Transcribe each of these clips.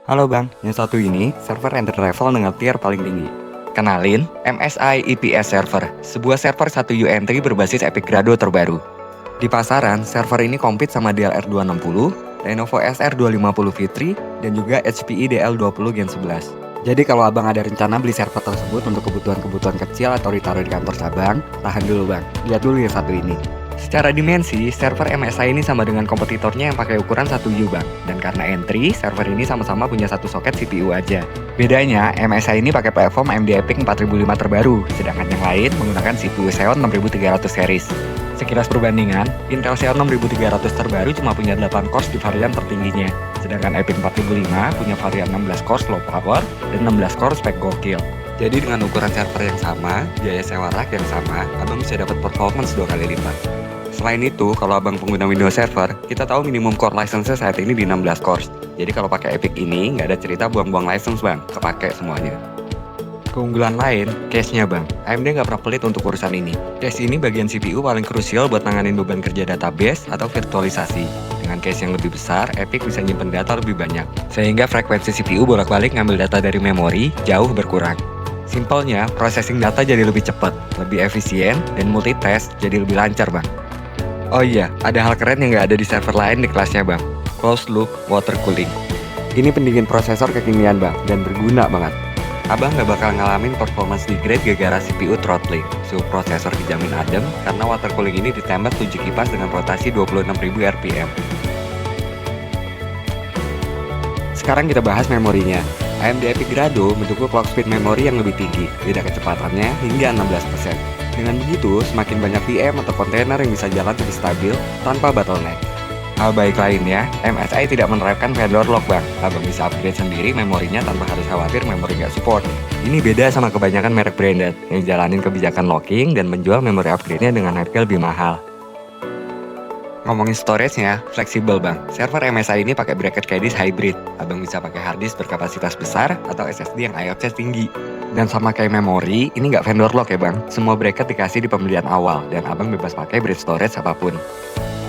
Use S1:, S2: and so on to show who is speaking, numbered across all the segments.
S1: Halo Bang, yang satu ini server entry level dengan tier paling tinggi. Kenalin, MSI EPS Server, sebuah server 1U entry berbasis Epic Grado terbaru. Di pasaran, server ini compete sama DLR 260, Lenovo SR 250 V3, dan juga HPE DL20 Gen 11. Jadi kalau abang ada rencana beli server tersebut untuk kebutuhan-kebutuhan kecil atau ditaruh di kantor cabang, tahan dulu bang, lihat dulu yang satu ini. Secara dimensi, server MSI ini sama dengan kompetitornya yang pakai ukuran 1U bang. Dan karena entry, server ini sama-sama punya satu soket CPU aja. Bedanya, MSI ini pakai platform AMD EPYC 4005 terbaru, sedangkan yang lain menggunakan CPU Xeon 6300 series. Sekilas perbandingan, Intel Xeon 6300 terbaru cuma punya 8 cores di varian tertingginya, sedangkan EPYC 4005 punya varian 16 cores low power dan 16 cores spek gokil. Jadi dengan ukuran server yang sama, biaya sewa rack yang sama, abang bisa dapat performance 2 kali lipat. Selain itu, kalau abang pengguna Windows Server, kita tahu minimum core license saat ini di 16 cores. Jadi kalau pakai EPYC ini, nggak ada cerita buang-buang license bang, kepake semuanya. Keunggulan lain, cache-nya bang. AMD nggak pernah pelit untuk urusan ini. Cache ini bagian CPU paling krusial buat nanganin beban kerja database atau virtualisasi. Dengan cache yang lebih besar, EPYC bisa nyimpen data lebih banyak. Sehingga frekuensi CPU bolak-balik ngambil data dari memori jauh berkurang. Simpelnya, processing data jadi lebih cepat, lebih efisien, dan multitask jadi lebih lancar bang. Oh iya, ada hal keren yang nggak ada di server lain di kelasnya bang. Closed loop water cooling. Ini pendingin prosesor kekinian bang, dan berguna banget. Abang nggak bakal ngalamin performance degrade gara-gara CPU throttling. Suhu prosesor dijamin adem, karena water cooling ini ditembak 7 kipas dengan rotasi 26.000 RPM. Sekarang kita bahas memorinya. AMD EPYC Grado mendukung clock speed memori yang lebih tinggi, lidah kecepatannya hingga 16%. Dengan begitu, semakin banyak VM atau kontainer yang bisa jalan lebih stabil tanpa bottleneck. Hal baik lainnya, MSI tidak menerapkan vendor lock bang. Abang bisa upgrade sendiri memorinya tanpa harus khawatir memori nggak support. Ini beda sama kebanyakan merek branded yang jalanin kebijakan locking dan menjual memori upgrade-nya dengan harga lebih mahal. Ngomongin storage-nya, fleksibel bang. Server MSI ini pakai bracket kayak disk hybrid. Abang bisa pakai hard disk berkapasitas besar atau SSD yang IOPS tinggi. Dan sama kayak memori, ini nggak vendor lock ya bang. Semua bracket dikasih di pembelian awal, dan abang bebas pakai bridge storage apapun.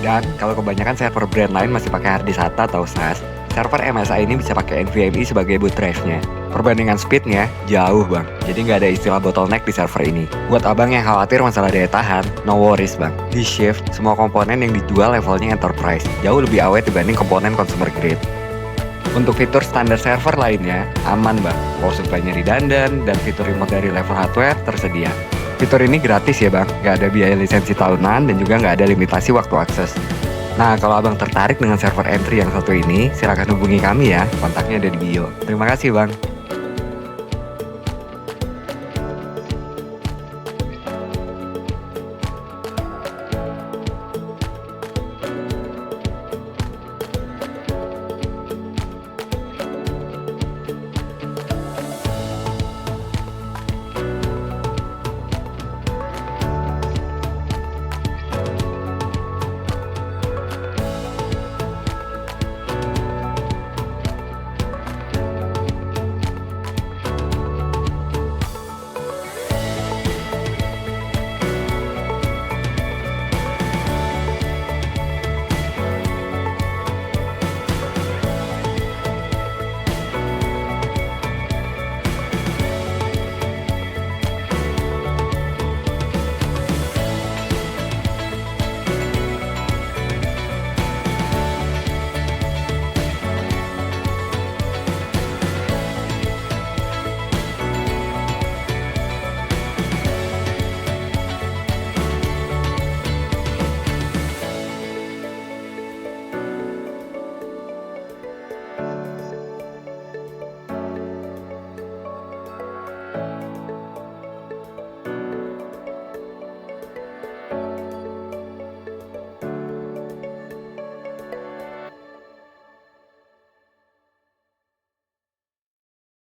S1: Dan kalau kebanyakan server brand lain masih pakai hard disk SATA atau SAS, server MSI ini bisa pakai NVMe sebagai boot drive-nya. Perbandingan speednya jauh bang, jadi nggak ada istilah bottleneck di server ini. Buat abang yang khawatir masalah daya tahan, no worries bang. Di Shift, semua komponen yang dijual levelnya enterprise, jauh lebih awet dibanding komponen consumer grade. Untuk fitur standar server lainnya, aman bang. Power supply-nya redundant, dan fitur remote dari level hardware tersedia. Fitur ini gratis ya bang, nggak ada biaya lisensi tahunan dan juga nggak ada limitasi waktu akses. Nah, kalau abang tertarik dengan server entry yang satu ini, silakan hubungi kami ya, kontaknya ada di bio. Terima kasih bang.